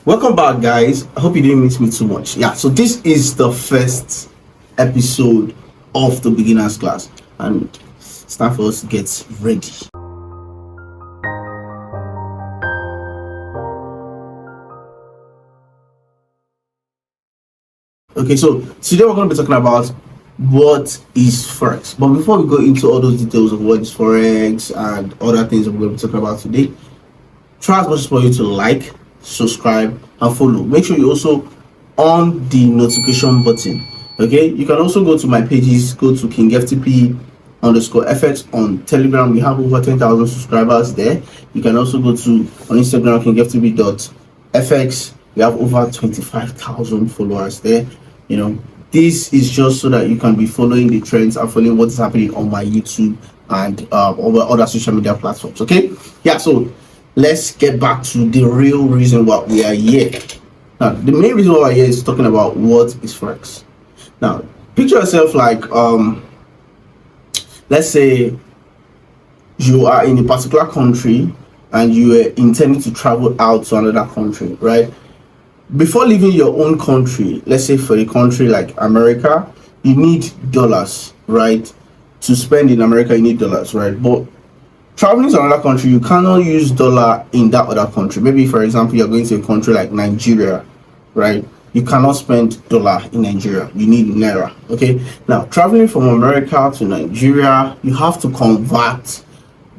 Welcome back, guys. I hope you didn't miss me too much. Yeah, so this is the first episode of the beginners class, and it's time for us to get ready. Okay, so today we're going to be talking about what is Forex. But before we go into all those details of what is Forex and other things we're going to be talking about today, try as much as possible to like, subscribe, and follow. Make sure you also on the notification button. Okay, you can also go to my pages. Go to KingFTP_FX on Telegram. We have over 10,000 subscribers there. You can also go to on Instagram KingFTP.FX. We have over 25,000 followers there. This is just so that you can be following the trends and following what is happening on my YouTube and over other social media platforms. Okay, yeah, so let's get back to the real reason why we are here. Now, the main reason why we're here is talking about what is Forex. Now, picture yourself like let's say you are in a particular country and you are intending to travel out to another country, right? Before leaving your own country, let's say for a country like America, you need dollars, right? To spend in America, you need dollars, right? But traveling to another country, you cannot use dollar in that other country. Maybe, for example, you're going to a country like Nigeria, right? You cannot spend dollar in Nigeria. You need naira. Okay. Now, traveling from America to Nigeria, you have to convert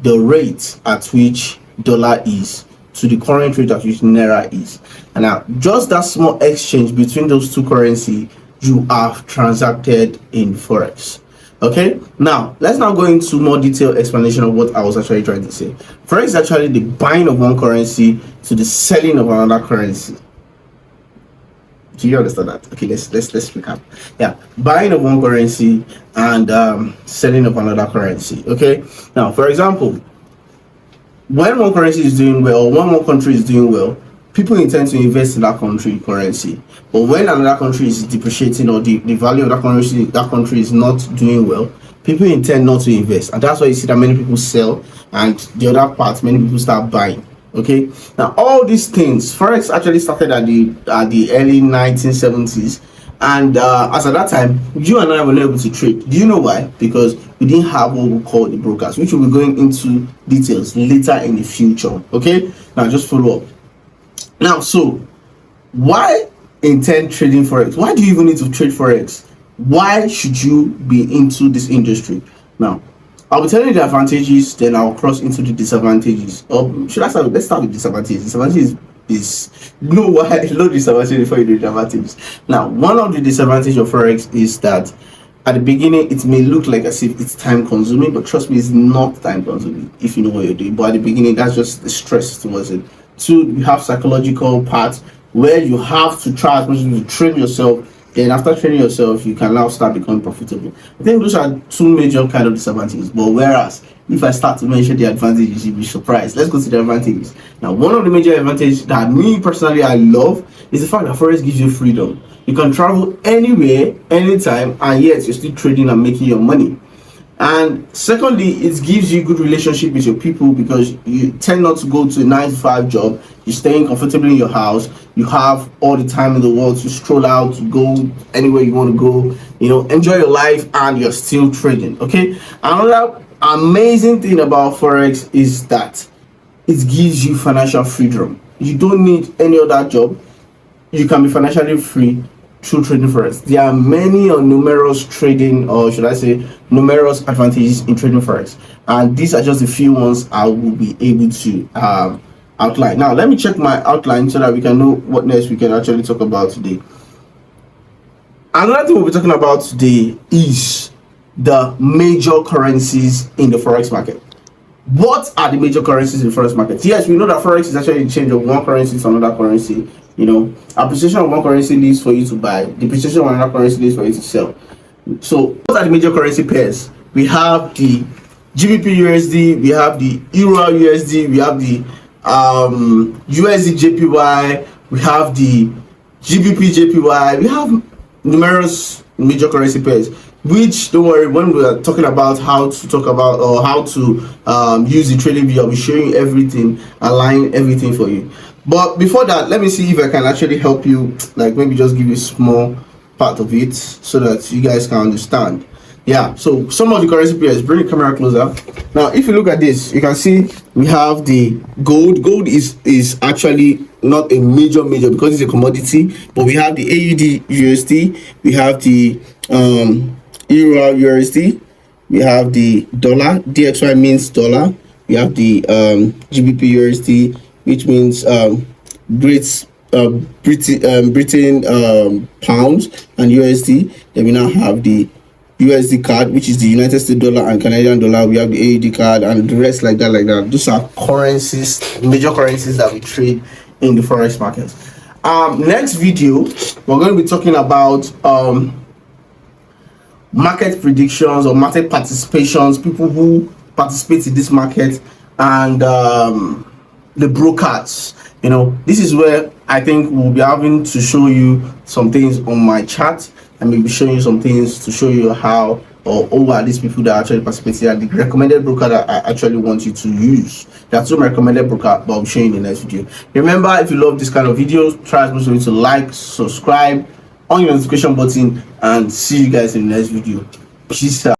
the rate at which dollar is to the current rate at which naira is. And now, just that small exchange between those two currencies, you have transacted in Forex. Okay, now let's now go into more detailed explanation of what I was actually trying to say. Forex is actually the buying of one currency to the selling of another currency. Do you understand that? Okay, let's recap. Yeah, buying of one currency and selling of another currency. Okay, now for example, when one currency is doing well, when one country is doing well, people intend to invest in that country currency. But when another country is depreciating or the value of that country is not doing well, people intend not to invest. And that's why you see that many people sell and the other part, many people start buying. Okay. Now, all these things, Forex actually started at the early 1970s. And as at that time, you and I were not able to trade. Do you know why? Because we didn't have what we call the brokers, which we'll be going into details later in the future. Okay. Now, just follow up. Now, so why intend trading Forex? Why do you even need to trade Forex? Why should you be into this industry? Now, I'll be telling you the advantages, then I'll cross into the disadvantages. Or should I start? Let's start with disadvantages. Disadvantages is no disadvantage before you do the advantages. Now, one of the disadvantages of Forex is that at the beginning it may look like as if it's time consuming, but trust me, it's not time consuming if you know what you're doing. But at the beginning, that's just the stress towards it. Two, you have psychological parts where you have to try as much as to train yourself. Then after training yourself, you can now start becoming profitable. I think those are two major kind of disadvantages. But whereas if I start to mention the advantages, you'll be surprised. Let's go to the advantages. Now, one of the major advantages that me personally I love is the fact that Forex gives you freedom. You can travel anywhere, anytime, and yet you're still trading and making your money. And secondly, it gives you good relationship with your people because you tend not to go to a 9-to-5 job. You're staying comfortably in your house. You have all the time in the world to stroll out, to go anywhere you want to go, enjoy your life, and you're still trading. Okay. Another amazing thing about Forex is that it gives you financial freedom. You don't need any other job. You can be financially free through trading Forex. There are many or numerous trading, or should I say numerous advantages in trading Forex, and these are just a few ones I will be able to outline. Now let me check my outline so that we can know what next we can actually talk about today. Another thing we'll be talking about today is the major currencies in the Forex market. What are the major currencies in the Forex market? Yes, we know that Forex is actually a change of one currency to another currency. Appreciation of one currency leads for you to buy, depreciation of another currency leads for you to sell. So what are the major currency pairs? We have the GBP USD, we have the Euro USD, we have the USD JPY, we have the GBP JPY, we have numerous major currency pairs, which, don't worry, when we are talking about how to talk about or how to use the trading view, I'll be showing you everything, align everything for you. But before that, let me see if I can actually help you, like maybe just give you a small part of it so that you guys can understand. Yeah, so some of the currency pairs, bring the camera closer. Now if you look at this, you can see we have the gold is actually not a major because it's a commodity, but we have the AUD USD, we have the euro USD, we have the dollar. DXY means dollar. We have the GBP USD, which means Great Britain pounds, and USD. Then we now have the USD card, which is the United States dollar and Canadian dollar. We have the AUD card and the rest like that. Those are currencies, major currencies that we trade in the forex market. Next video, we're going to be talking about market predictions or market participations, people who participate in this market, and the brokers. You know, this is where I think we'll be having to show you some things on my chart, and maybe showing you some things to show you how or who are these people that actually participate and the recommended broker that I actually want you to use. That's my recommended broker, but I'll show you in the next video. Remember, if you love this kind of videos, try as much as to like, subscribe, on your notification button, and see you guys in the next video. Peace out.